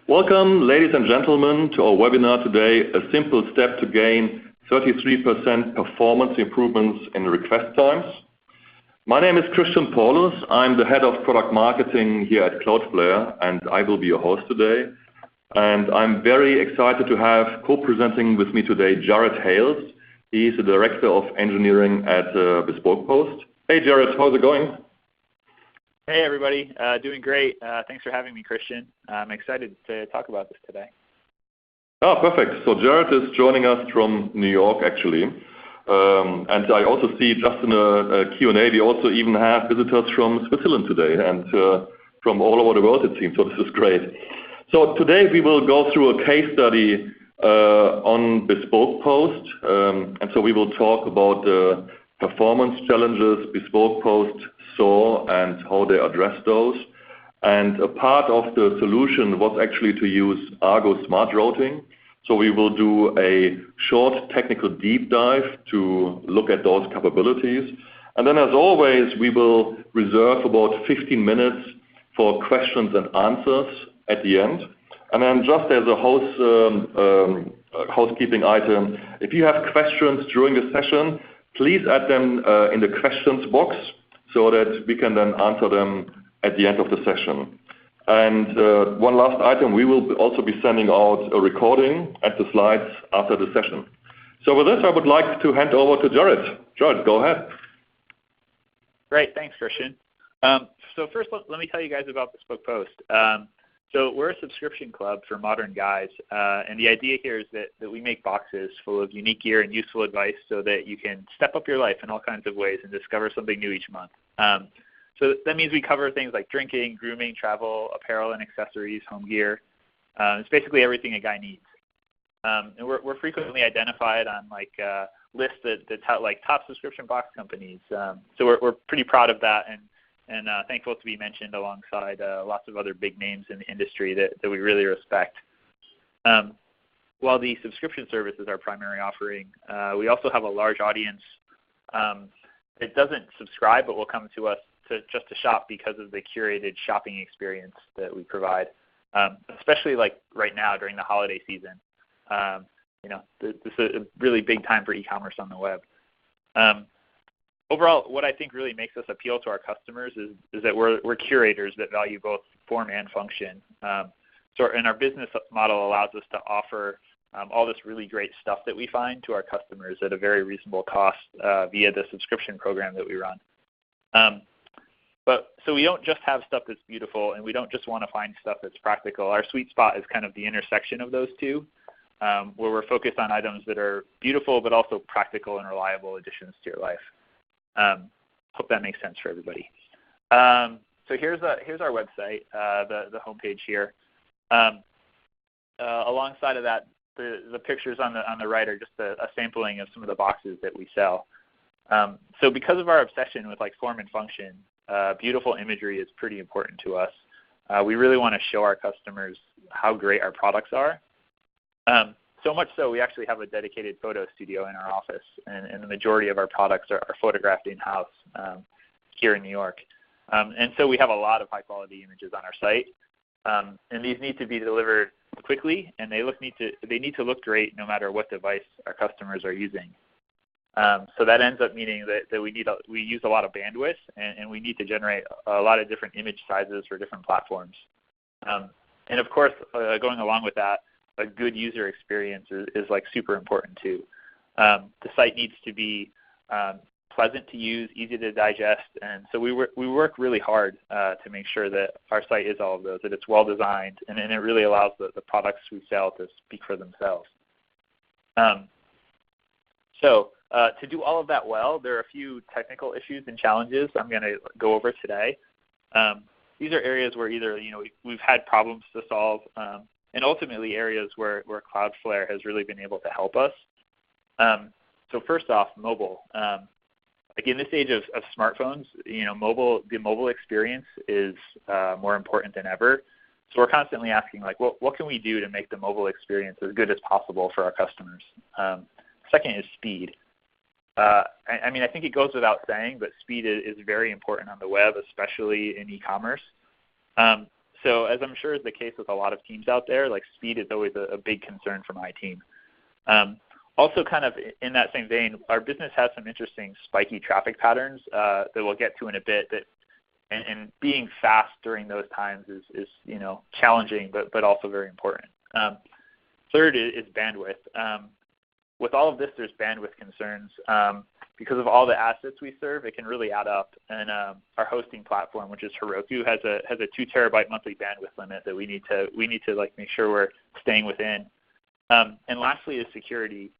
Welcome, ladies and gentlemen, to our webinar today, A Simple Step to Gain 33% Performance Improvements in Request Times. My name is Christian Paulus. I'm the Head of Product Marketing here at Cloudflare, and I will be your host today. And I'm very excited to have co-presenting with me today Jared Hales. He's the Director of Engineering at Bespoke Post. Hey, Jared, how's it going? Hey, everybody. Doing great. Thanks for having me, Christian. I'm excited to talk about this today. Oh, perfect. So Jared is joining us from New York, actually. And I also see just in a Q&A, we also even have visitors from Switzerland today and from all over the world, it seems. So this is great. So today we will go through a case study on Bespoke Post. And so we will talk about the performance challenges Bespoke Post saw and how they address those. And a part of the solution was actually to use Argo smart routing. So we will do a short technical deep dive to look at those capabilities. And then as always, we will reserve about 15 minutes for questions and answers at the end. And then just as a housekeeping item, if you have questions during the session, please add them in the questions box so that we can then answer them at the end of the session. And one last item, we will also be sending out a recording and the slides after the session. So with this, I would like to hand over to Jared. Jared, go ahead. Great. Thanks, Christian. So first, let me tell you guys about Bespoke Post. So we're a subscription club for modern guys, and the idea here is that we make boxes full of unique gear and useful advice so that you can step up your life in all kinds of ways and discover something new each month. So that means we cover things like drinking, grooming, travel, apparel and accessories, home gear. It's basically everything a guy needs. And we're frequently identified on lists that tout like top subscription box companies. So we're pretty proud of that and thankful to be mentioned alongside lots of other big names in the industry that we really respect. While the subscription service is our primary offering, we also have a large audience that doesn't subscribe but will come to us just to shop because of the curated shopping experience that we provide, especially like right now during the holiday season. This is a really big time for e-commerce on the web. Overall, what I think really makes us appeal to our customers is that we're curators that value both form and function. And our business model allows us to offer all this really great stuff that we find to our customers at a very reasonable cost via the subscription program that we run. So we don't just have stuff that's beautiful, and we don't just want to find stuff that's practical. Our sweet spot is kind of the intersection of those two, where we're focused on items that are beautiful but also practical and reliable additions to your life. Hope that makes sense for everybody. So here's our website, the homepage here. Alongside of that, the pictures on the right are just a sampling of some of the boxes that we sell. So because of our obsession with form and function, beautiful imagery is pretty important to us. We really want to show our customers how great our products are. So much so, we actually have a dedicated photo studio in our office, and the majority of our products are photographed in-house here in New York. And so we have a lot of high-quality images on our site, and these need to be delivered quickly, and they need to look great no matter what device our customers are using. So that ends up meaning that we use a lot of bandwidth, and we need to generate a lot of different image sizes for different platforms. And of course, going along with that, a good user experience is super important too. The site needs to be pleasant to use, easy to digest, and so we work really hard to make sure that our site is all of those, that it's well designed, and it really allows the products we sell to speak for themselves. So to do all of that well, there are a few technical issues and challenges I'm going to go over today. These are areas where either we've had problems to solve, and ultimately areas where Cloudflare has really been able to help us. So first off, mobile. In this age of smartphones, the mobile experience is more important than ever. So we're constantly asking, what can we do to make the mobile experience as good as possible for our customers? Second is speed. I think it goes without saying, but speed is very important on the web, especially in e-commerce. So as I'm sure is the case with a lot of teams out there, like speed is always a big concern for my team. Also kind of in that same vein, our business has some interesting spiky traffic patterns that we'll get to in a bit. And being fast during those times is challenging, but also very important. Third is bandwidth. With all of this, there's bandwidth concerns. Because of all the assets we serve, it can really add up. And our hosting platform, which is Heroku, has a 2 terabyte monthly bandwidth limit that we need to like make sure we're staying within. And lastly is security.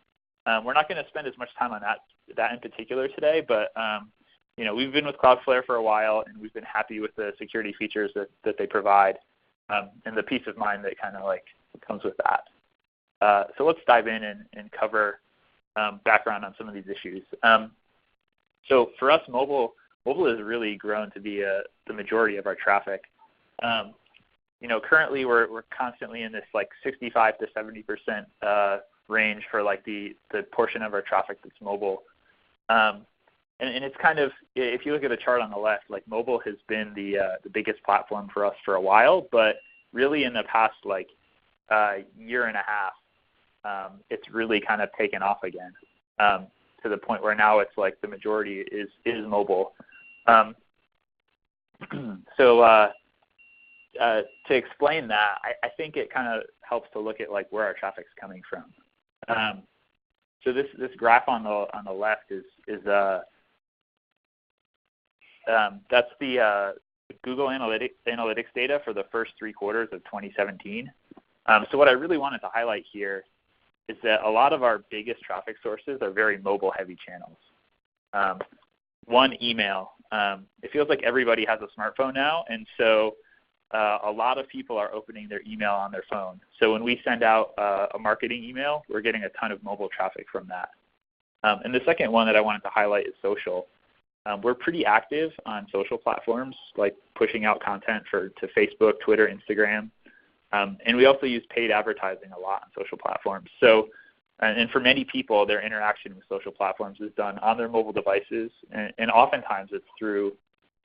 We're not going to spend as much time on that in particular today, but we've been with Cloudflare for a while, and we've been happy with the security features that they provide, and the peace of mind that kind of like comes with that. So let's dive in and cover background on some of these issues. So for us, mobile has really grown to be the majority of our traffic. Currently we're constantly in this like 65 to 70% range for like the portion of our traffic that's mobile. And it's kind of, if you look at the chart on the left, like mobile has been the biggest platform for us for a while, but really in the past like year and a half, it's really kind of taken off again to the point where now it's like the majority is mobile. So to explain that, I think it kind of helps to look at like where our traffic's coming from. So this graph on the left is that's the Google Analytics data for the first 3 quarters of 2017. So what I really wanted to highlight here is that a lot of our biggest traffic sources are very mobile-heavy channels. One, email. It feels like everybody has a smartphone now, and so a lot of people are opening their email on their phone. So when we send out a marketing email, we're getting a ton of mobile traffic from that. And the second one that I wanted to highlight is social. We're pretty active on social platforms, like pushing out content to Facebook, Twitter, Instagram. And we also use paid advertising a lot on social platforms. So, and for many people, their interaction with social platforms is done on their mobile devices, and oftentimes it's through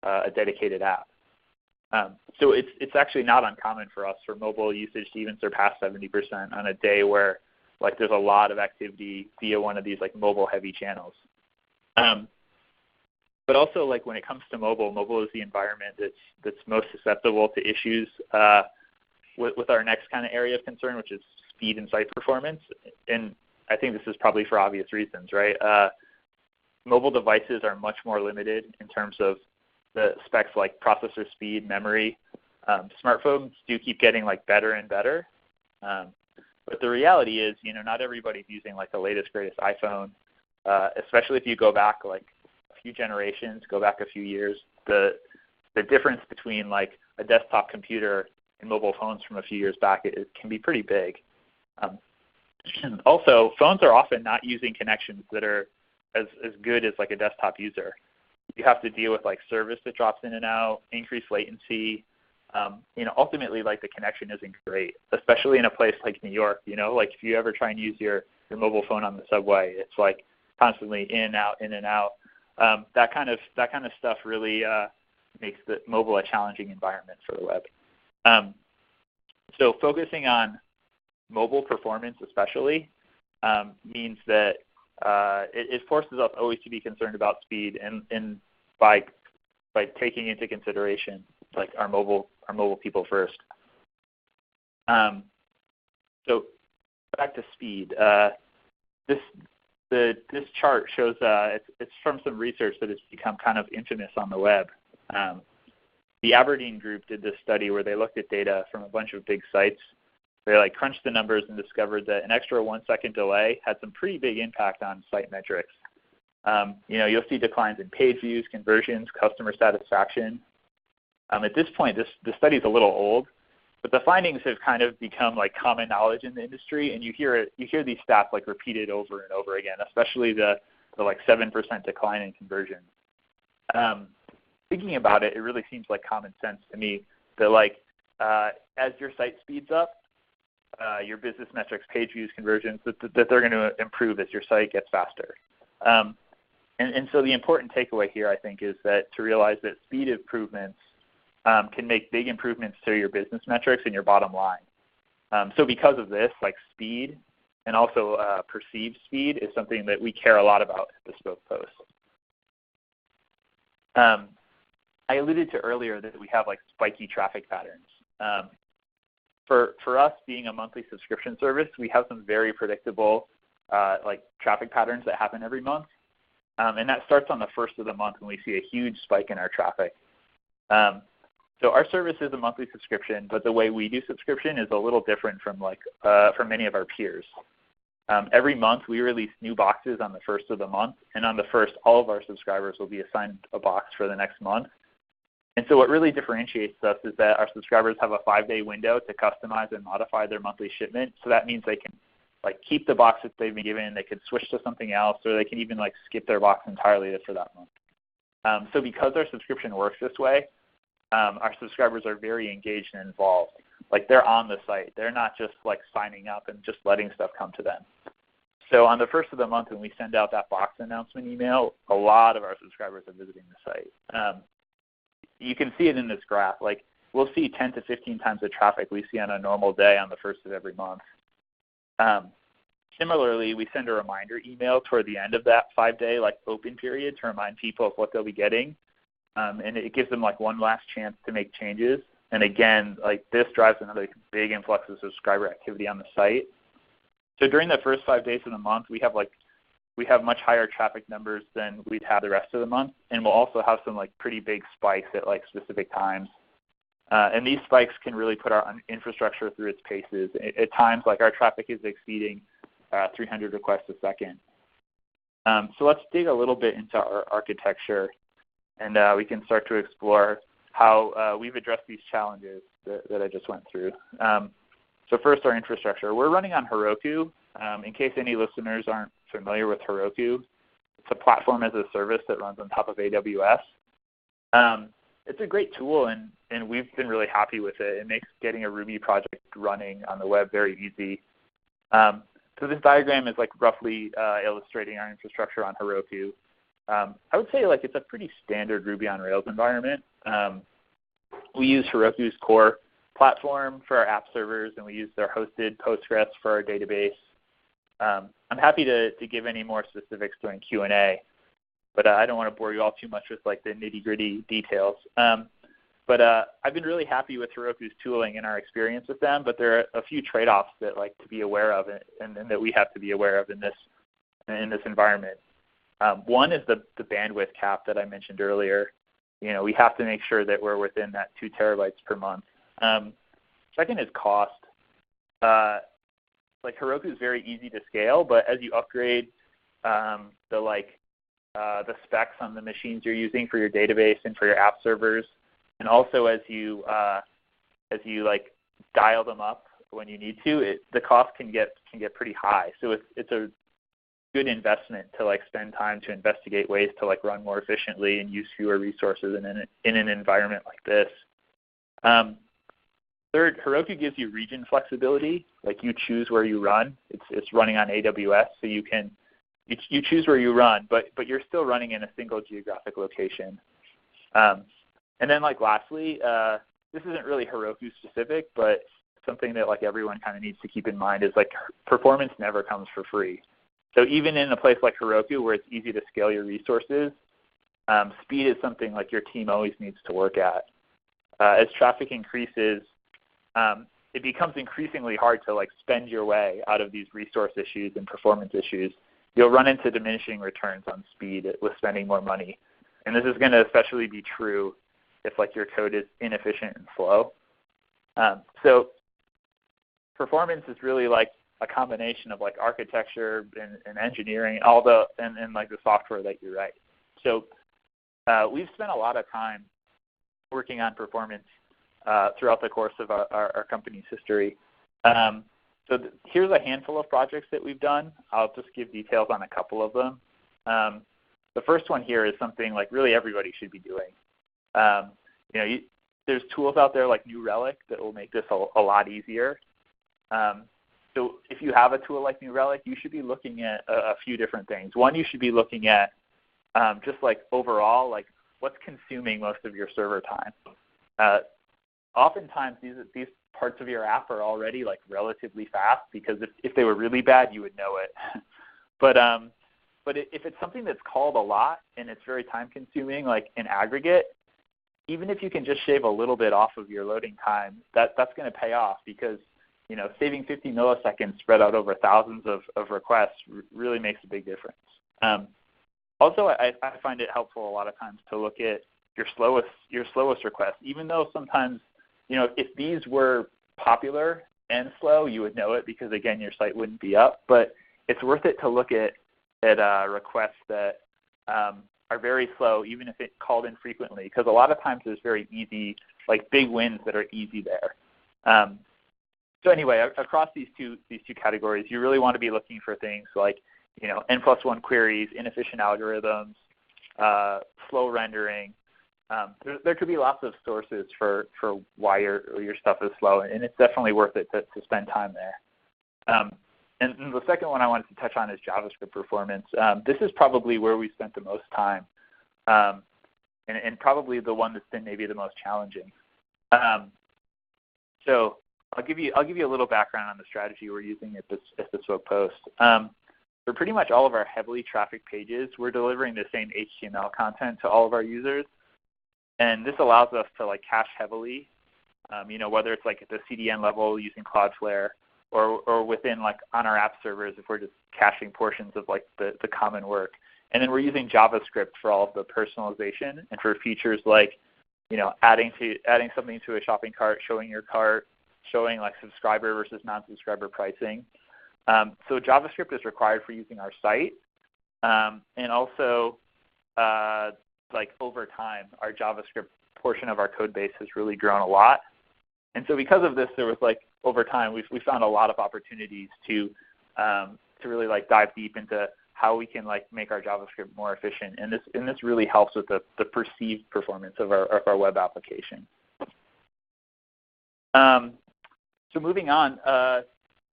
a dedicated app. So it's actually not uncommon for us for mobile usage to even surpass 70% on a day where like there's a lot of activity via one of these like mobile-heavy channels. But also like when it comes to mobile is the environment that's most susceptible to issues with our next kind of area of concern, which is speed and site performance. And I think this is probably for obvious reasons, right? Mobile devices are much more limited in terms of the specs like processor speed, memory. Smartphones do keep getting like better and better. But the reality is, not everybody's using like the latest, greatest iPhone, especially if you go back like a few generations, go back a few years. The difference between like a desktop computer and mobile phones from a few years back, it can be pretty big. Also, phones are often not using connections that are as good as like a desktop user. You have to deal with like service that drops in and out, increased latency. Ultimately like the connection isn't great, especially in a place like New York. Like if you ever try and use your mobile phone on the subway, it's like constantly in and out, in and out. That kind of stuff really makes the mobile a challenging environment for the web. So focusing on mobile performance especially means that it forces us always to be concerned about speed and by taking into consideration like our mobile people first. So back to speed. This chart shows it's from some research that has become kind of infamous on the web. The Aberdeen group did this study where they looked at data from a bunch of big sites. They like crunched the numbers and discovered that an extra 1 second delay had some pretty big impact on site metrics. You'll see declines in page views, conversions, customer satisfaction. At this point, the study is a little old, but the findings have kind of become like common knowledge in the industry, and you hear these stats like repeated over and over again, especially the like 7% decline in conversions. Thinking about it, it really seems like common sense to me that like as your site speeds up, your business metrics, page views, conversions, that they're going to improve as your site gets faster. And so the important takeaway here, I think, is that to realize that speed improvements can make big improvements to your business metrics and your bottom line. So because of this, like speed and also perceived speed is something that we care a lot about at Bespoke Post. I alluded to earlier that we have like spiky traffic patterns. For us being a monthly subscription service, we have some very predictable like traffic patterns that happen every month. And that starts on the first of the month when we see a huge spike in our traffic. So our service is a monthly subscription, but the way we do subscription is a little different from from many of our peers. Every month we release new boxes on the first of the month, and on the first, all of our subscribers will be assigned a box for the next month. And so what really differentiates us is that our subscribers have a 5-day window to customize and modify their monthly shipment. So that means they can like keep the box that they've been given, they could switch to something else, or they can even like skip their box entirely for that month. So because our subscription works this way, our subscribers are very engaged and involved. Like they're on the site. They're not just like signing up and just letting stuff come to them. So on the first of the month when we send out that box announcement email, a lot of our subscribers are visiting the site. You can see it in this graph. Like we'll see 10 to 15 times the traffic we see on a normal day on the first of every month. Similarly, we send a reminder email toward the end of that 5-day like open period to remind people of what they'll be getting. And it gives them like one last chance to make changes. And again, like this drives another big influx of subscriber activity on the site. So during the first 5 days of the month, we have much higher traffic numbers than we'd have the rest of the month, and we'll also have some like pretty big spikes at like specific times. And these spikes can really put our infrastructure through its paces. At times, like our traffic is exceeding 300 requests a second. So let's dig a little bit into our architecture, and we can start to explore how we've addressed these challenges that I just went through. So first, our infrastructure. We're running on Heroku. In case any listeners aren't familiar with Heroku, it's a platform as a service that runs on top of AWS. It's a great tool, and we've been really happy with it. It makes getting a Ruby project running on the web very easy. So this diagram is like roughly illustrating our infrastructure on Heroku. I would say like it's a pretty standard Ruby on Rails environment. We use Heroku's core platform for our app servers, and we use their hosted Postgres for our database. I'm happy to give any more specifics during Q&A, but I don't want to bore you all too much with like the nitty-gritty details. But I've been really happy with Heroku's tooling and our experience with them, but there are a few trade-offs that like to be aware of and that we have to be aware of in this environment. One is the bandwidth cap that I mentioned earlier. You know, we have to make sure that we're within that 2 terabytes per month. Second is cost. Like Heroku is very easy to scale, but as you upgrade the specs on the machines you're using for your database and for your app servers, and also as you like dial them up when you need to, the cost can get pretty high. So it's a good investment to like spend time to investigate ways to like run more efficiently and use fewer resources in an environment like this. Third, Heroku gives you region flexibility. Like you choose where you run. It's running on AWS, so you choose where you run, but you're still running in a single geographic location. And then like lastly, this isn't really Heroku specific, but something that like everyone kind of needs to keep in mind is like performance never comes for free. So even in a place like Heroku where it's easy to scale your resources, speed is something like your team always needs to work at. As traffic increases, it becomes increasingly hard to like spend your way out of these resource issues and performance issues. You'll run into diminishing returns on speed with spending more money. And this is going to especially be true if like your code is inefficient and slow. So performance is really like a combination of like architecture and engineering, and like the software that you write. So we've spent a lot of time working on performance throughout the course of our company's history. So here's a handful of projects that we've done. I'll just give details on a couple of them. The first one here is something like really everybody should be doing. There's tools out there like New Relic that will make this a lot easier. So if you have a tool like New Relic, you should be looking at a few different things. One, you should be looking at just like overall, like what's consuming most of your server time. Oftentimes these parts of your app are already like relatively fast, because if they were really bad, you would know it. But if it's something that's called a lot and it's very time consuming, like in aggregate, even if you can just shave a little bit off of your loading time, that's going to pay off, because saving 50 milliseconds spread out over thousands of requests really makes a big difference. Also, I find it helpful a lot of times to look at your slowest requests, even though sometimes if these were popular and slow, you would know it, because again your site wouldn't be up. But it's worth it to look at requests that are very slow, even if it called in frequently, because a lot of times there's very easy, like big wins that are easy there. So anyway, across these two categories, you really want to be looking for things like N+1 queries, inefficient algorithms, slow rendering. There could be lots of sources for why your stuff is slow, and it's definitely worth it to spend time there. And the second one I wanted to touch on is JavaScript performance. This is probably where we spent the most time, and probably the one that's been maybe the most challenging. So I'll give you a little background on the strategy we're using at Bespoke Post. For pretty much all of our heavily trafficked pages, we're delivering the same HTML content to all of our users, and this allows us to like cache heavily, whether it's like at the CDN level using Cloudflare, or within like on our app servers if we're just caching portions of like the common work. And then we're using JavaScript for all of the personalization and for features like adding something to a shopping cart, showing your cart, showing like subscriber versus non-subscriber pricing. So JavaScript is required for using our site, and also like over time, our JavaScript portion of our code base has really grown a lot. And so because of this, there was like over time we found a lot of opportunities to really like dive deep into how we can like make our JavaScript more efficient, and this really helps with the perceived performance of our web application. So moving on,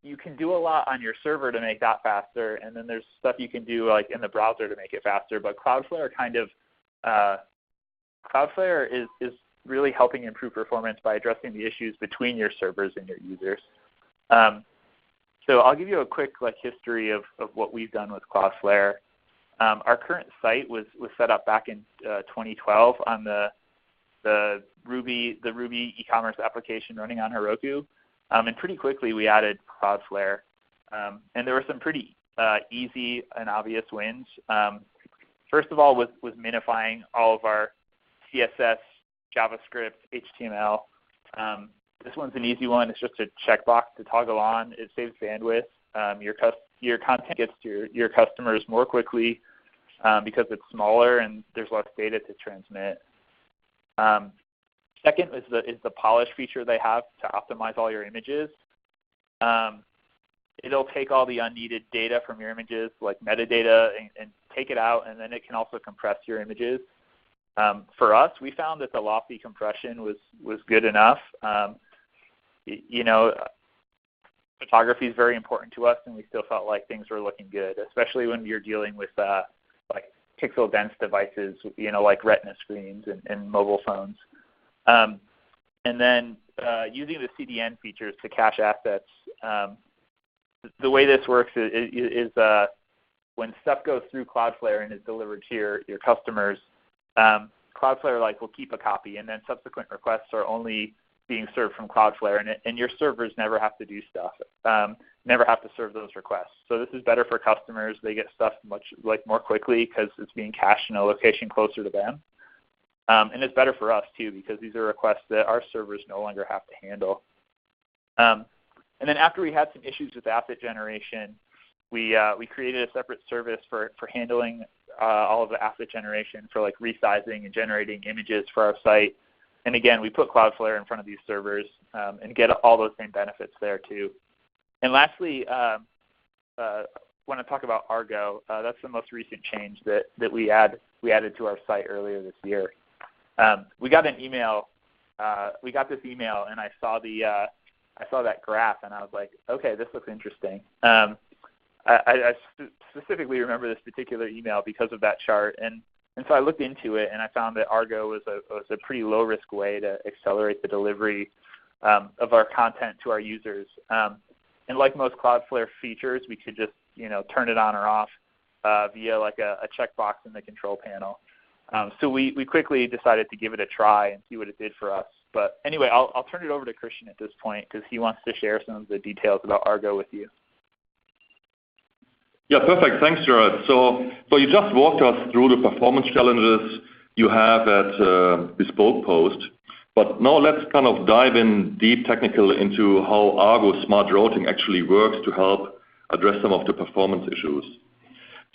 you can do a lot on your server to make that faster, and then there's stuff you can do like in the browser to make it faster. But Cloudflare is really helping improve performance by addressing the issues between your servers and your users. So I'll give you a quick like history of what we've done with Cloudflare. Our current site was set up back in 2012 on the Ruby e-commerce application running on Heroku. And pretty quickly we added Cloudflare. And there were some pretty easy and obvious wins. First of all was minifying all of our CSS, JavaScript, HTML. This one's an easy one. It's just a checkbox to toggle on. It saves bandwidth. Your content gets to your customers more quickly because it's smaller and there's less data to transmit. Second is the polish feature they have to optimize all your images. It'll take all the unneeded data from your images, like metadata, and take it out, and then it can also compress your images. For us, we found that the lofty compression was good enough. Photography is very important to us, and we still felt like things were looking good, especially when you're dealing with like pixel dense devices, like Retina screens and mobile phones. And then using the CDN features to cache assets. The way this works is when stuff goes through Cloudflare and is delivered to your customers, Cloudflare will keep a copy, and then subsequent requests are only being served from Cloudflare, and your servers never have to do stuff, never have to serve those requests. So this is better for customers. They get stuff much more quickly because it's being cached in a location closer to them. And it's better for us too, because these are requests that our servers no longer have to handle. And then after we had some issues with asset generation, we created a separate service for handling all of the asset generation for resizing and generating images for our site. And again, we put Cloudflare in front of these servers and get all those same benefits there too. And lastly, when I talk about Argo, that's the most recent change that we added to our site earlier this year. We got an email. We got this email, and I saw that graph, and I was like, okay, this looks interesting. I specifically remember this particular email because of that chart, and And so I looked into it, and I found that Argo was a pretty low-risk way to accelerate the delivery of our content to our users. And like most Cloudflare features, we could just turn it on or off via like a checkbox in the control panel. So we quickly decided to give it a try and see what it did for us. But anyway, I'll turn it over to Christian at this point because he wants to share some of the details about Argo with you. Yeah, perfect. Thanks, Jared. So you just walked us through the performance challenges you have at Bespoke Post. But now let's kind of dive in deep technical into how Argo smart routing actually works to help address some of the performance issues.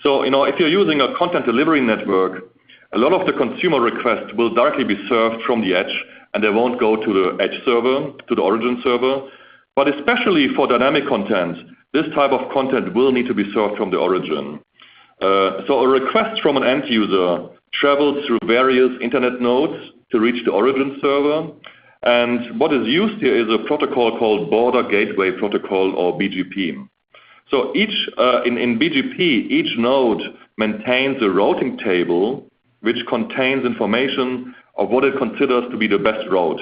So, if you're using a content delivery network, a lot of the consumer requests will directly be served from the edge, and they won't go to the edge server, to the origin server. But especially for dynamic content, this type of content will need to be served from the origin. So a request from an end user travels through various internet nodes to reach the origin server. And what is used here is a protocol called Border Gateway Protocol, or BGP. So in BGP, each node maintains a routing table which contains information of what it considers to be the best route.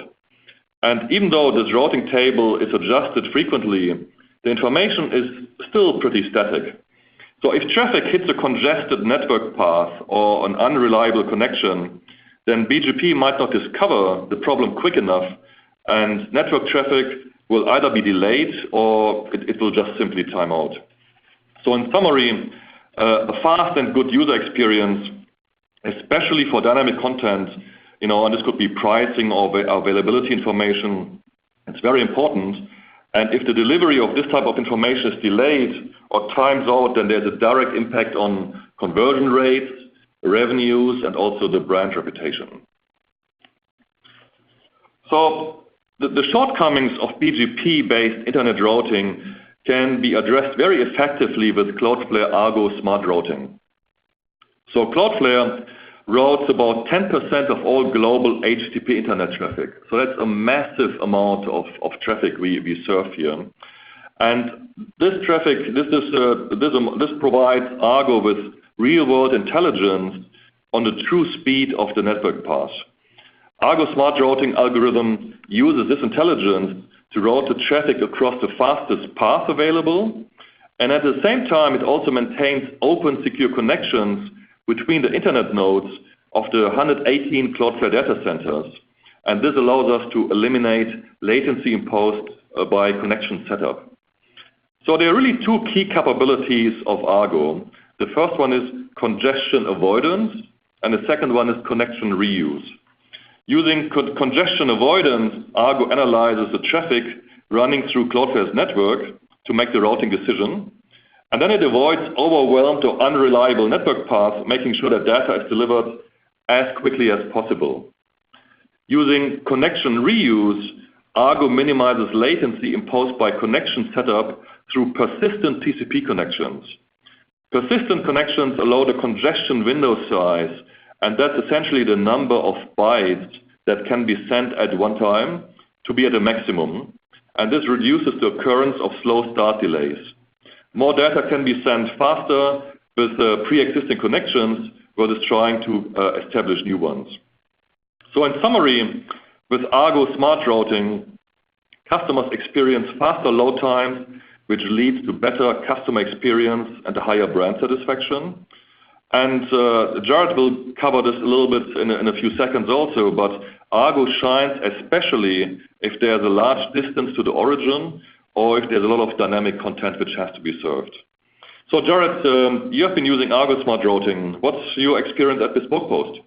And even though this routing table is adjusted frequently, the information is still pretty static. So if traffic hits a congested network path or an unreliable connection, then BGP might not discover the problem quick enough, and network traffic will either be delayed or it will just simply time out. So in summary, a fast and good user experience, especially for dynamic content, and this could be pricing or availability information, it's very important. And if the delivery of this type of information is delayed or times out, then there's a direct impact on conversion rates, revenues, and also the brand reputation. So the shortcomings of BGP-based internet routing can be addressed very effectively with Cloudflare Argo Smart Routing. So Cloudflare routes about 10% of all global HTTP internet traffic. So that's a massive amount of traffic we serve here. And this traffic, this provides Argo with real-world intelligence on the true speed of the network path. Argo Smart Routing algorithm uses this intelligence to route the traffic across the fastest path available. And at the same time, it also maintains open, secure connections between the internet nodes of the 118 Cloudflare data centers. And this allows us to eliminate latency imposed by connection setup. So there are really two key capabilities of Argo. The first one is congestion avoidance, and the second one is connection reuse. Using congestion avoidance, Argo analyzes the traffic running through Cloudflare's network to make the routing decision. And then it avoids overwhelmed or unreliable network paths, making sure that data is delivered as quickly as possible. Using connection reuse, Argo minimizes latency imposed by connection setup through persistent TCP connections. Persistent connections allow the congestion window size, and that's essentially the number of bytes that can be sent at one time, to be at a maximum. And this reduces the occurrence of slow start delays. More data can be sent faster with pre-existing connections versus trying to establish new ones. So in summary, with Argo Smart Routing, customers experience faster load times, which leads to better customer experience and a higher brand satisfaction. And Jared will cover this a little bit in a few seconds also, but Argo shines especially if there's a large distance to the origin or if there's a lot of dynamic content which has to be served. So Jared, you have been using Argo Smart Routing. What's your experience at Bespoke Post?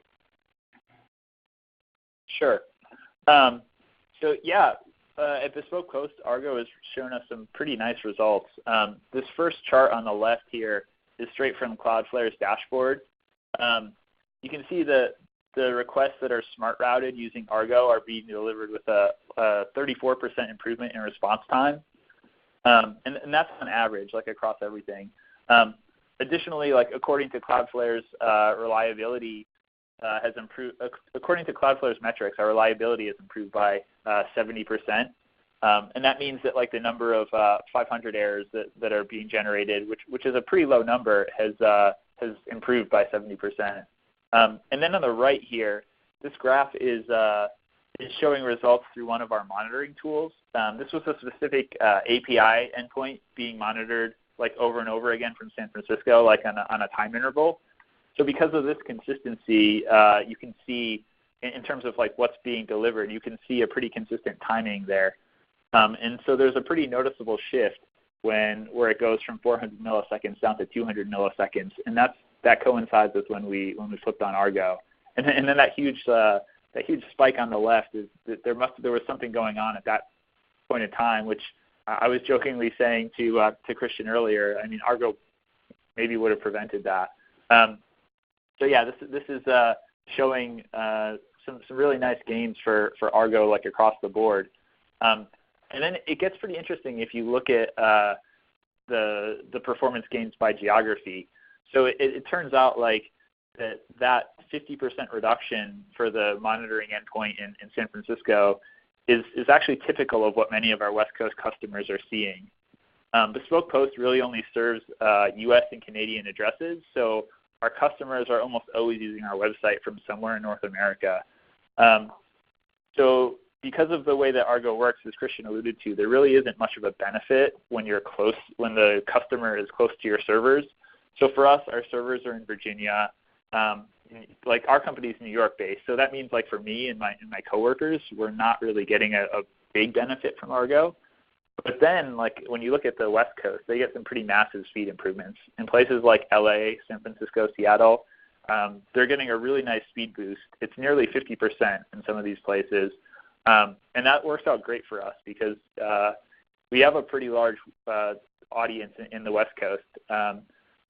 Sure. At Bespoke Post, Argo has shown us some pretty nice results. This first chart on the left here is straight from Cloudflare's dashboard. You can see the requests that are smart routed using Argo are being delivered with a 34% improvement in response time. And that's on average, like across everything. Additionally, like according to Cloudflare's reliability has improved. According to Cloudflare's metrics, our reliability has improved by 70%, and that means that like the number of 500 errors that are being generated, which is a pretty low number, has improved by 70%. And then on the right here, this graph is showing results through one of our monitoring tools. This was a specific API endpoint being monitored like over and over again from San Francisco, like on a time interval. So because of this consistency, you can see in terms of like what's being delivered, you can see a pretty consistent timing there. And so there's a pretty noticeable shift where it goes from 400 milliseconds down to 200 milliseconds, and that coincides with when we flipped on Argo. And then that huge spike on the left is that there was something going on at that point in time, which I was jokingly saying to Christian earlier. I mean, Argo maybe would have prevented that. So yeah, this is showing some really nice gains for Argo like across the board. And then it gets pretty interesting if you look at the performance gains by geography. So it turns out like that 50% reduction for the monitoring endpoint in San Francisco is actually typical of what many of our West Coast customers are seeing. Bespoke Post really only serves U.S. and Canadian addresses, so our customers are almost always using our website from somewhere in North America. So because of the way that Argo works, as Christian alluded to, there really isn't much of a benefit when the customer is close to your servers. So for us, our servers are in Virginia. Like our company is New York based, so that means like for me and my coworkers, we're not really getting a big benefit from Argo. But then like when you look at the West Coast, they get some pretty massive speed improvements. In places like LA, San Francisco, Seattle, they're getting a really nice speed boost. It's nearly 50% in some of these places. And that works out great for us because we have a pretty large audience in the West Coast.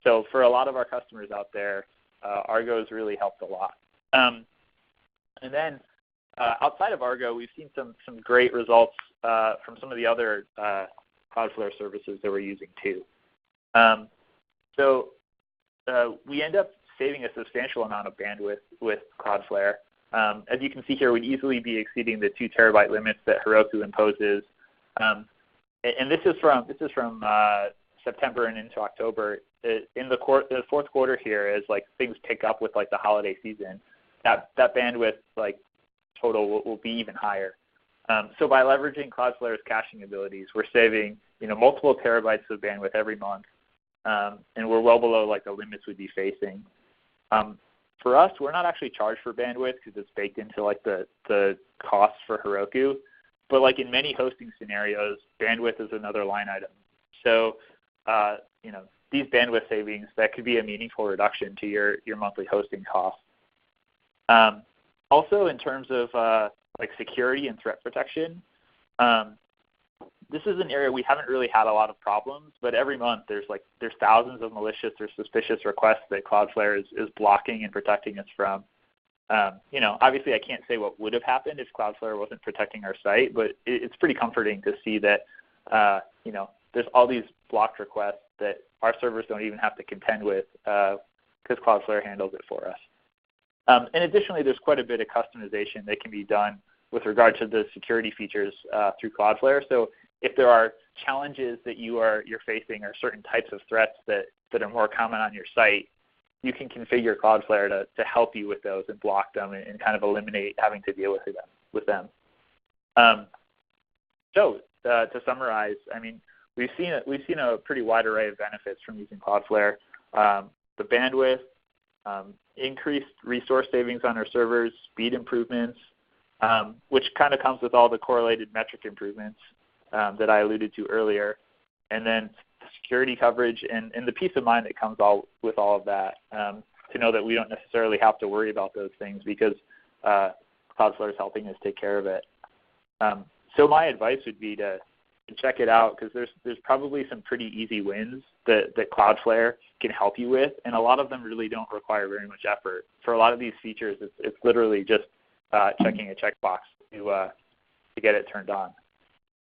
So for a lot of our customers out there, Argo has really helped a lot. And then outside of Argo, we've seen some great results from some of the other Cloudflare services that we're using too. So we end up saving a substantial amount of bandwidth with Cloudflare. As you can see here, we'd easily be exceeding the 2 terabyte limits that Heroku imposes. And this is from September and into October. In the fourth quarter here, as like things pick up with like the holiday season, that bandwidth like total will be even higher. So by leveraging Cloudflare's caching abilities, we're saving multiple terabytes of bandwidth every month, and we're well below like the limits we'd be facing. For us, we're not actually charged for bandwidth because it's baked into like the costs for Heroku. But like in many hosting scenarios, bandwidth is another line item. So these bandwidth savings, that could be a meaningful reduction to your monthly hosting costs. Also, in terms of like security and threat protection, this is an area we haven't really had a lot of problems, but every month there's thousands of malicious or suspicious requests that Cloudflare is blocking and protecting us from. Obviously I can't say what would have happened if Cloudflare wasn't protecting our site, but it's pretty comforting to see that there's all these blocked requests that our servers don't even have to contend with because Cloudflare handles it for us. And additionally, there's quite a bit of customization that can be done with regard to the security features through Cloudflare. So if there are challenges that you're facing or certain types of threats that are more common on your site, you can configure Cloudflare to help you with those and block them and kind of eliminate having to deal with them. So to summarize, I mean, we've seen a pretty wide array of benefits from using Cloudflare. The bandwidth, increased resource savings on our servers, speed improvements, which kind of comes with all the correlated metric improvements that I alluded to earlier, and then security coverage and the peace of mind that comes with all of that, to know that we don't necessarily have to worry about those things because Cloudflare is helping us take care of it. So my advice would be to check it out because there's probably some pretty easy wins that Cloudflare can help you with, and a lot of them really don't require very much effort. For a lot of these features, it's literally just checking a checkbox to get it turned on.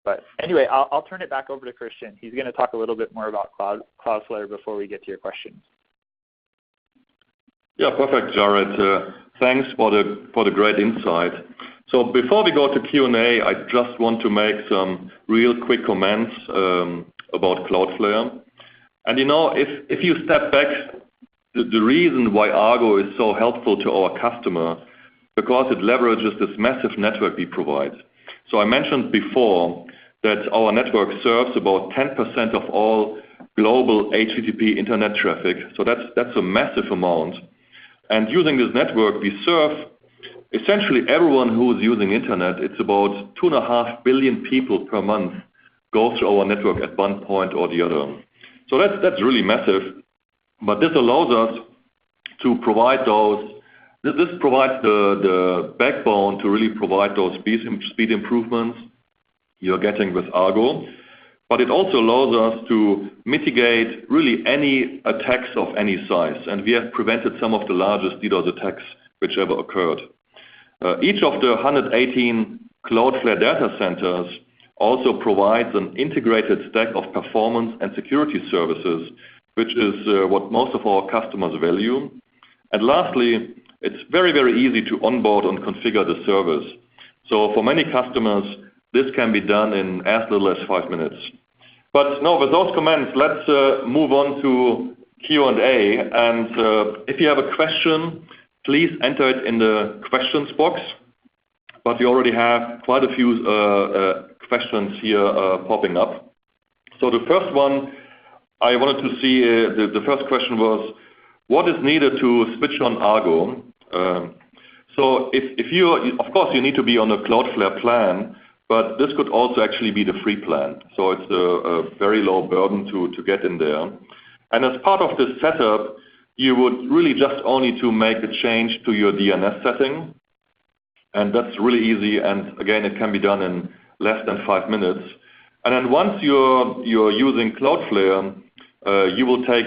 But anyway, I'll turn it back over to Christian. He's going to talk a little bit more about Cloudflare before we get to your questions. Yeah, perfect, Jared. Thanks for the great insight. So before we go to Q&A, I just want to make some real quick comments about Cloudflare. And if you step back the reason why Argo is so helpful to our customer, because it leverages this massive network we provide. So I mentioned before that our network serves about 10% of all global HTTP internet traffic. So that's a massive amount. And using this network, we serve essentially everyone who is using internet. It's about 2.5 billion people per month go through our network at one point or the other. So that's really massive. But this allows us to provide those. This provides the backbone to really provide those speed improvements you're getting with Argo. But it also allows us to mitigate really any attacks of any size. And we have prevented some of the largest DDoS attacks which ever occurred. Each of the 118 Cloudflare data centers also provides an integrated stack of performance and security services, which is what most of our customers value. And lastly, it's very, very easy to onboard and configure the service. So for many customers, this can be done in as little as 5 minutes. But no, with those comments, let's move on to Q&A. And if you have a question, please enter it in the questions box. But we already have quite a few questions here popping up. So the first one I wanted to see, the first question was, what is needed to switch on Argo? So if you, of course, you need to be on a Cloudflare plan, but this could also actually be the free plan. So it's a very low burden to get in there. And as part of this setup, you would really just only to make a change to your DNS setting. And that's really easy. And again, it can be done in less than 5 minutes. And then once you're using Cloudflare, you will take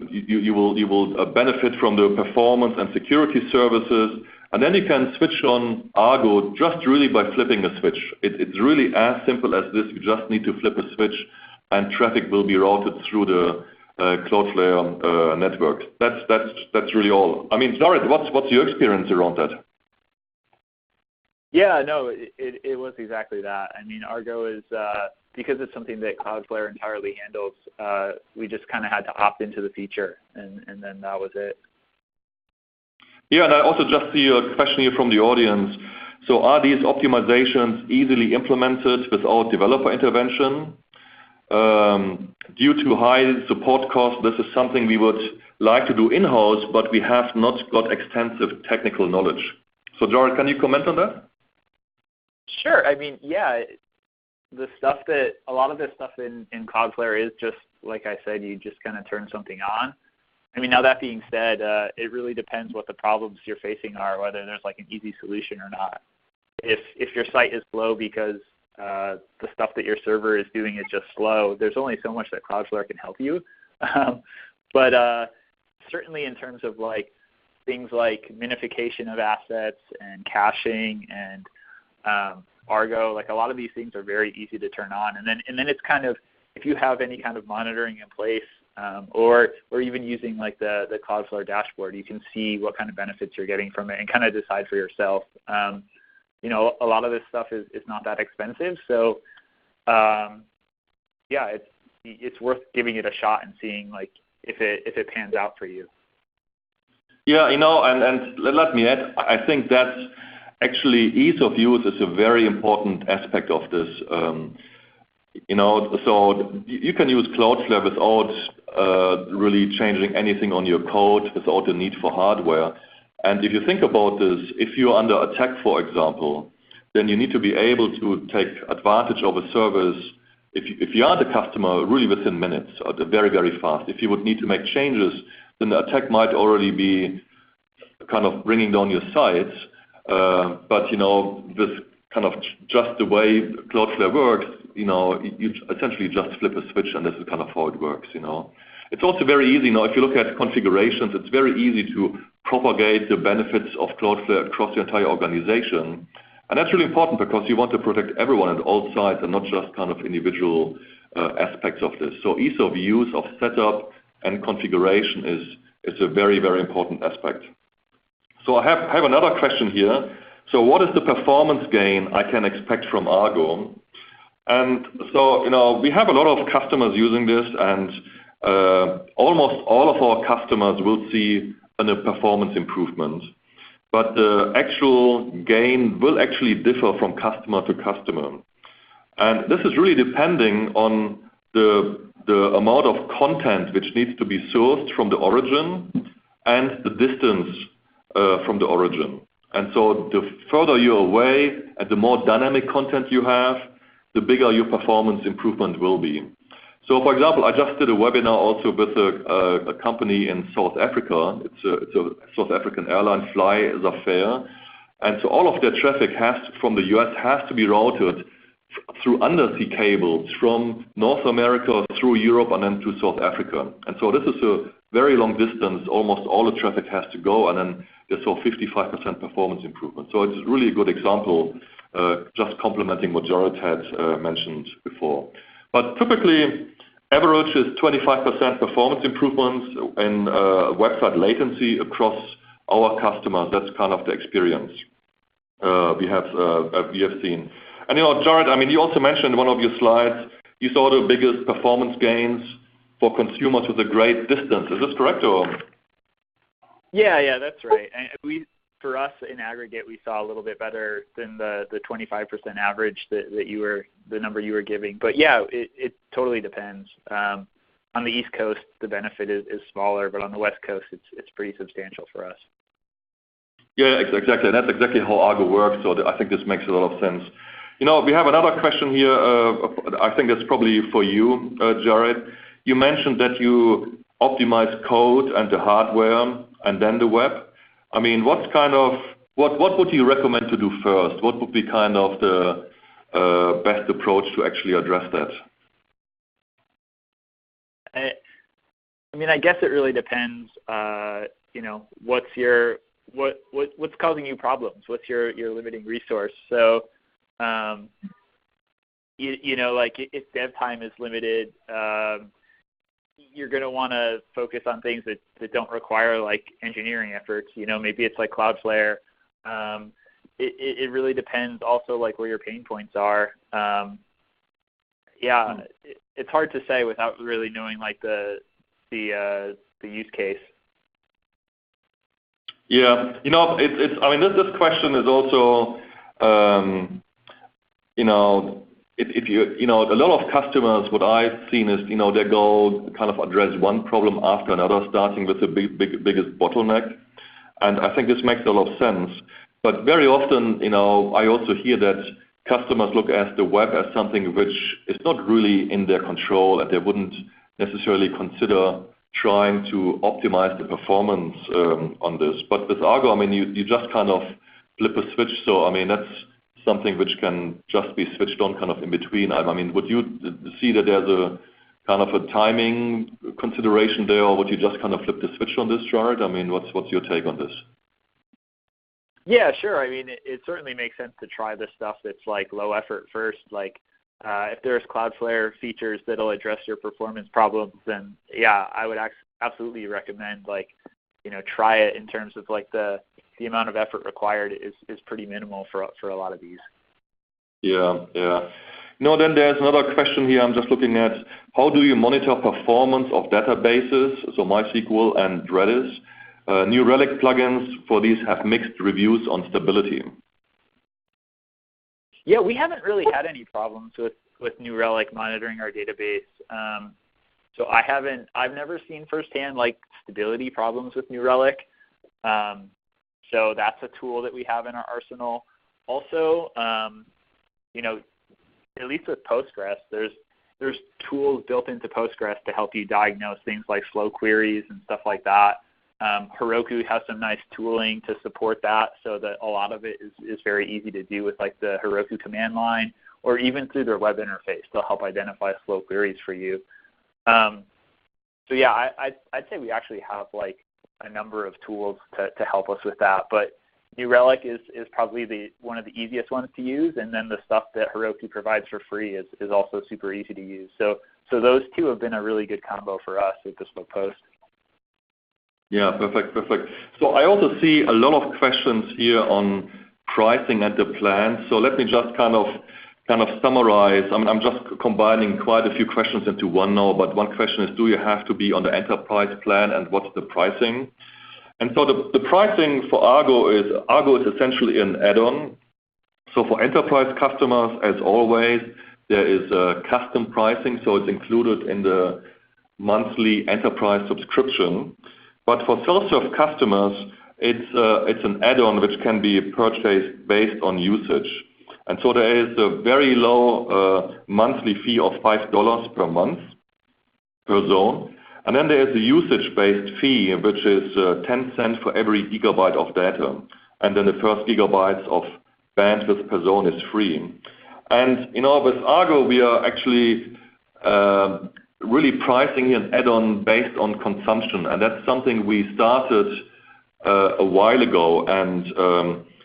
you will benefit from the performance and security services, and then you can switch on Argo just really by flipping a switch. It's really as simple as this. You just need to flip a switch, and traffic will be routed through the Cloudflare network. That's really all. I mean, Jared, what's your experience around that? Yeah, no, it was exactly that. I mean, Argo is because it's something that Cloudflare entirely handles. We just kind of had to opt into the feature, and then that was it. Yeah, and I also just see a question here from the audience. So are these optimizations easily implemented without developer intervention? Due to high support costs, this is something we would like to do in-house, but we have not got extensive technical knowledge. So Jared, can you comment on that? Sure. I mean, yeah, a lot of this stuff in Cloudflare is just, like I said, you just kind of turn something on. I mean, now that being said, it really depends what the problems you're facing are, whether there's like an easy solution or not. If your site is slow because the stuff that your server is doing is just slow, there's only so much that Cloudflare can help you. But certainly in terms of like things like minification of assets and caching and Argo, like a lot of these things are very easy to turn on. And then it's kind of, if you have any kind of monitoring in place, or even using like the Cloudflare dashboard, you can see what kind of benefits you're getting from it and kind of decide for yourself. You know, a lot of this stuff is not that expensive, so yeah, it's worth giving it a shot and seeing like if it pans out for you. Yeah, you know, and let me add, I think that's actually ease of use is a very important aspect of this. You know, so you can use Cloudflare without really changing anything on your code, without the need for hardware. And if you think about this, if you're under attack, for example, then you need to be able to take advantage of a service. If you are the customer, really within minutes, or very, very fast. If you would need to make changes, then the attack might already be kind of bringing down your sites. But, you know, this kind of just the way Cloudflare works, you know, you essentially just flip a switch, and this is kind of how it works, you know. It's also very easy, you know, if you look at configurations, it's very easy to propagate the benefits of Cloudflare across your entire organization. And that's really important because you want to protect everyone at all sides and not just kind of individual aspects of this. So ease of use of setup and configuration is a very, very important aspect. So I have another question here. So what is the performance gain I can expect from Argo? And so, you know, we have a lot of customers using this, and almost all of our customers will see a performance improvement, but the actual gain will actually differ from customer to customer. And this is really depending on the amount of content which needs to be sourced from the origin and the distance from the origin. And so the further you're away and the more dynamic content you have, the bigger your performance improvement will be. So, for example, I just did a webinar also with a company in South Africa. It's a South African airline, Fly Affair. And so all of their traffic from the US has to be routed through undersea cables from North America through Europe and then to South Africa. And so this is a very long distance. Almost all the traffic has to go, and then there's a 55% performance improvement. So it's really a good example, just complementing what Jared had mentioned before. But typically, average is 25% performance improvements in website latency across our customers. That's kind of the experience we have seen. And Jared, I mean, you also mentioned in one of your slides, you saw the biggest performance gains for consumers with a great distance. Is this correct, or? Yeah, that's right. And for us in aggregate, we saw a little bit better than the 25% average the number you were giving. But yeah, it totally depends. On the East Coast, the benefit is smaller, but on the West Coast, it's pretty substantial for us. Yeah, exactly. That's exactly how Argo works. So I think this makes a lot of sense. We have another question here. I think that's probably for you, Jared. You mentioned that you optimize code and the hardware and then the web. I mean, what would you recommend to do first? What would be kind of the best approach to actually address that? I mean, I guess it really depends. What's causing you problems? What's your limiting resource? So, like if dev time is limited, you're going to want to focus on things that don't require like engineering efforts. Maybe it's like Cloudflare. It really depends also like where your pain points are. It's hard to say without really knowing like the use case. Yeah, I mean, this question is also, a lot of customers, what I've seen is, they go kind of address one problem after another, starting with the biggest bottleneck. And I think this makes a lot of sense. But very often, I also hear that customers look at the web as something which is not really in their control, and they wouldn't necessarily consider trying to optimize the performance on this. But with Argo, I mean, you just kind of flip a switch. So, I mean, that's something which can just be switched on kind of in between. I mean, would you see that there's a kind of a timing consideration there, or would you just kind of flip the switch on this, Jared? I mean, what's your take on this? Yeah, sure. I mean, it certainly makes sense to try the stuff that's like low effort first. Like if there's Cloudflare features that'll address your performance problems, then yeah, I would absolutely recommend try it in terms of like the amount of effort required is pretty minimal for a lot of these. Yeah. Then there's another question here. I'm just looking at how do you monitor performance of databases, so MySQL and Redis. New Relic plugins for these have mixed reviews on stability. Yeah, we haven't really had any problems with New Relic monitoring our database. So I've never seen firsthand like stability problems with New Relic. So that's a tool that we have in our arsenal. Also, at least with Postgres, there's tools built into Postgres to help you diagnose things like flow queries and stuff like that. Heroku has some nice tooling to support that, so that a lot of it is very easy to do with like the Heroku command line, or even through their web interface. They'll help identify flow queries for you. So yeah, I'd say we actually have like a number of tools to help us with that. But New Relic is probably one of the easiest ones to use, and then the stuff that Heroku provides for free is also super easy to use. So those two have been a really good combo for us with Bespoke Post. Yeah, perfect. So I also see a lot of questions here on pricing and the plan. So let me just kind of kind of summarize, I'm just combining quite a few questions into one now, but one question is, do you have to be on the enterprise plan, and what's the pricing? And so the pricing for Argo is essentially an add-on. So for enterprise customers, as always, there is a custom pricing, so it's included in the monthly enterprise subscription. But for self-serve customers, it's an add-on which can be purchased based on usage. And so there is a very low monthly fee of $5 per month per zone. And then there is a usage-based fee, which is 10 cents for every gigabyte of data. And then the first gigabytes of bandwidth per zone is free. And with Argo, we are actually really pricing an add-on based on consumption. And that's something we started a while ago. And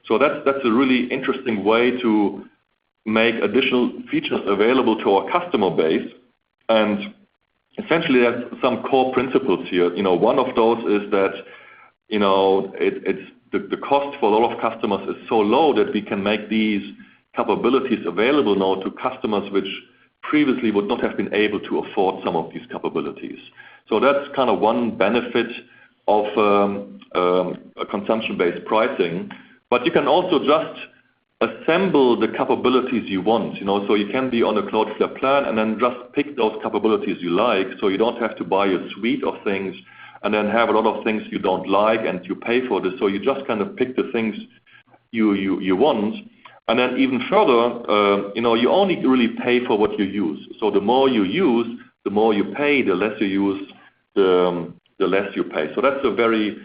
so that's a really interesting way to make additional features available to our customer base. And essentially, there's some core principles here. One of those is that it's the cost for a lot of customers is so low that we can make these capabilities available now to customers which previously would not have been able to afford some of these capabilities. So that's kind of one benefit of a consumption-based pricing. But you can also just assemble the capabilities you want. So you can be on a Cloudflare plan and then just pick those capabilities you like. So you don't have to buy a suite of things and then have a lot of things you don't like and you pay for this. So you just kind of pick the things you want. And then even further, you only really pay for what you use. So the more you use, the more you pay. The less you use, the less you pay. So that's a very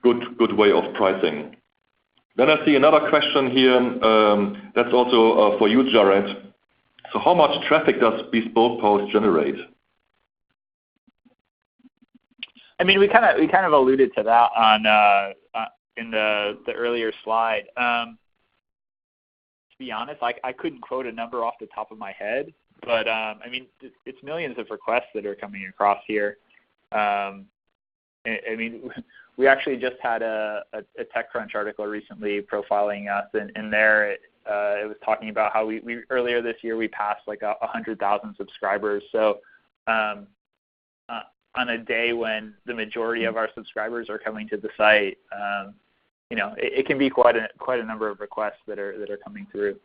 good way of pricing. Then I see another question here. That's also for you, Jared. So how much traffic does Bespoke Post generate? I mean, we kind of alluded to that on in the earlier slide. To be honest, I couldn't quote a number off the top of my head, but I mean, it's millions of requests that are coming across here. I mean, we actually just had a TechCrunch article recently profiling us, and there it was talking about how we earlier this year we passed like 100,000 subscribers. So on a day when the majority of our subscribers are coming to the site, it can be quite a number of requests that are coming through.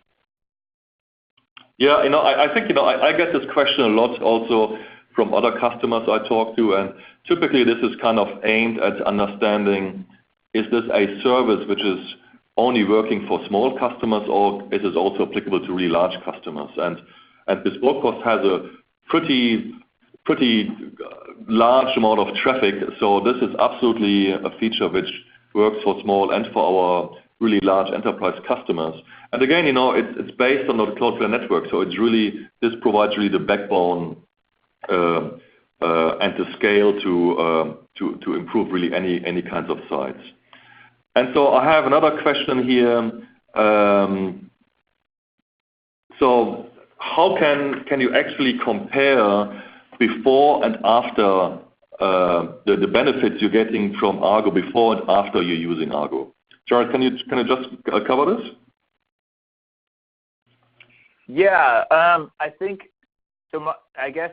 Yeah, I think I get this question a lot also from other customers I talk to, and typically this is kind of aimed at understanding, is this a service which is only working for small customers, or is this also applicable to really large customers? And Bespoke Post has a pretty large amount of traffic, so this is absolutely a feature which works for small and for our really large enterprise customers. And again, it's based on the Cloudflare network, so this provides really the backbone and the scale to improve really any kinds of sites. And so I have another question here. So how can you actually compare before and after the benefits you're getting from Argo before and after you're using Argo? Jared, can you just cover this? Yeah, I think so. I guess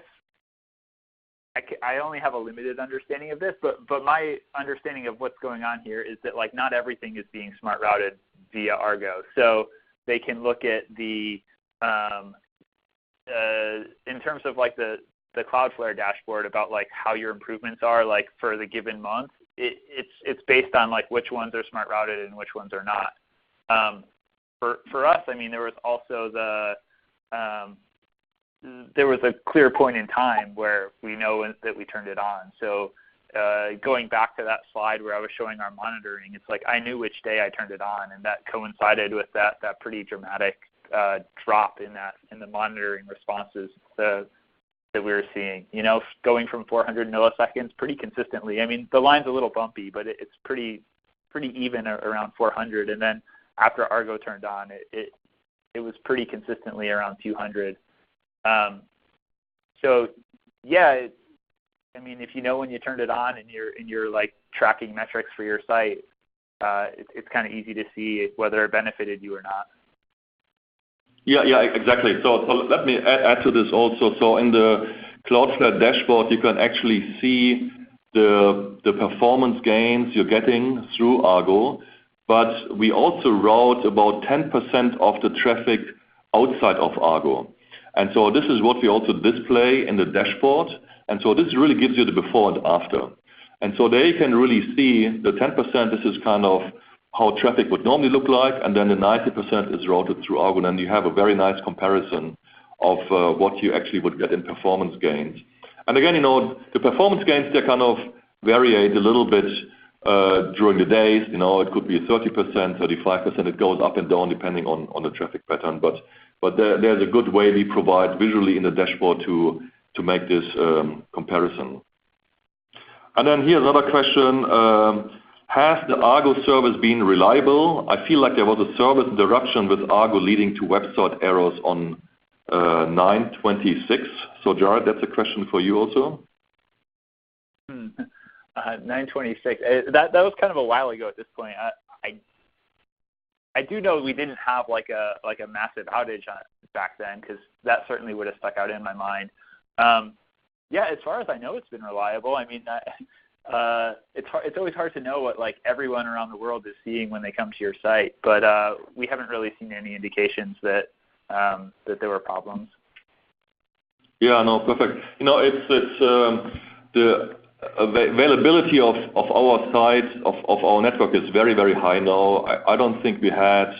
I only have a limited understanding of this, but my understanding of what's going on here is that like not everything is being smart routed via Argo. So they can look at the in terms of like the Cloudflare dashboard about like how your improvements are like for the given month. It's based on like which ones are smart routed and which ones are not. For us, I mean, there was also there was a clear point in time where we know that we turned it on. So going back to that slide where I was showing our monitoring, it's like I knew which day I turned it on, and that coincided with that pretty dramatic drop in the monitoring responses that we were seeing. Going from 400 milliseconds pretty consistently. I mean, the line's a little bumpy, but it's pretty even around 400. And then after Argo turned on, it was pretty consistently around 200. So yeah, I mean, if you know when you turned it on and you're like tracking metrics for your site, it's kind of easy to see whether it benefited you or not. Yeah, exactly. So let me add to this also. So in the Cloudflare dashboard, you can actually see the performance gains you're getting through Argo, but we also route about 10% of the traffic outside of Argo. And so this is what we also display in the dashboard. And so this really gives you the before and after. And so there you can really see the 10%, this is kind of how traffic would normally look like, and then the 90% is routed through Argo, and you have a very nice comparison of what you actually would get in performance gains. And again, the performance gains, they kind of variate a little bit during the days. It could be 30%, 35%. It goes up and down depending on the traffic pattern. But there's a good way we provide visually in the dashboard to make this comparison. And then here's another question. Has the Argo service been reliable? I feel like there was a service interruption with Argo leading to website errors on 9/26. So Jared, that's a question for you also. 9/26. That was kind of a while ago at this point. I do know we didn't have like a massive outage on it back then, because that certainly would have stuck out in my mind. Yeah, as far as I know, it's been reliable. I mean, it's always hard to know what like everyone around the world is seeing when they come to your site, but we haven't really seen any indications that there were problems. Yeah, no, perfect. It's the availability of our site, of our network is very, very high now. I don't think we had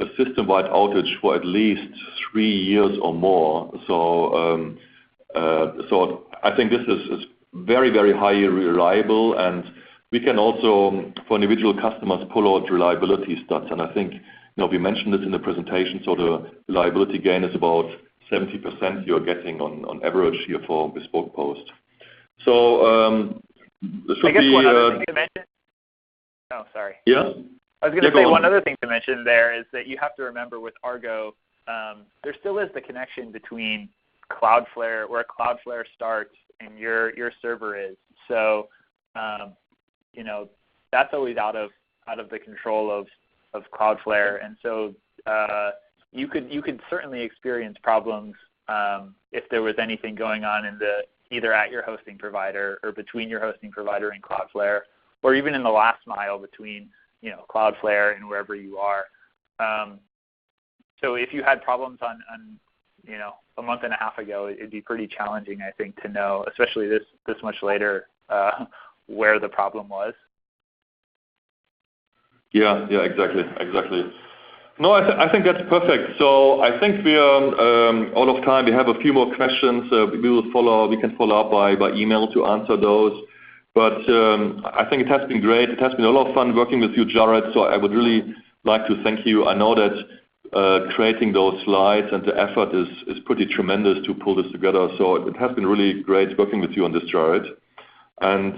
a system-wide outage for at least 3 years or more. So I think this is very, very highly reliable, and we can also, for individual customers, pull out reliability stats. And I think, we mentioned this in the presentation, so the reliability gain is about 70% you're getting on average here for Bespoke Post. So this should I guess be... one other thing to mention... Oh, sorry. Yeah? I was going to say one other thing to mention there is that you have to remember with Argo, there still is the connection between Cloudflare, where Cloudflare starts, and your server is. So, that's always out of the control of Cloudflare, and so you could certainly experience problems if there was anything going on in either at your hosting provider or between your hosting provider and Cloudflare, or even in the last mile between Cloudflare and wherever you are. So if you had problems on a month and a half ago, it'd be pretty challenging, I think, to know, especially this much later, where the problem was. Yeah, exactly. No, I think that's perfect. So I think we are out of time. We have a few more questions. We can follow up by email to answer those. But I think it has been great. It has been a lot of fun working with you, Jared. So I would really like to thank you. I know that creating those slides and the effort is pretty tremendous to pull this together. So it has been really great working with you on this, Jared. And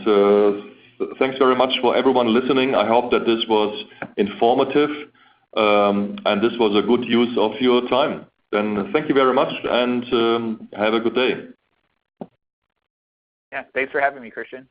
thanks very much for everyone listening. I hope that this was informative. And this was a good use of your time. Then thank you very much, and have a good day. Yeah, thanks for having me, Christian.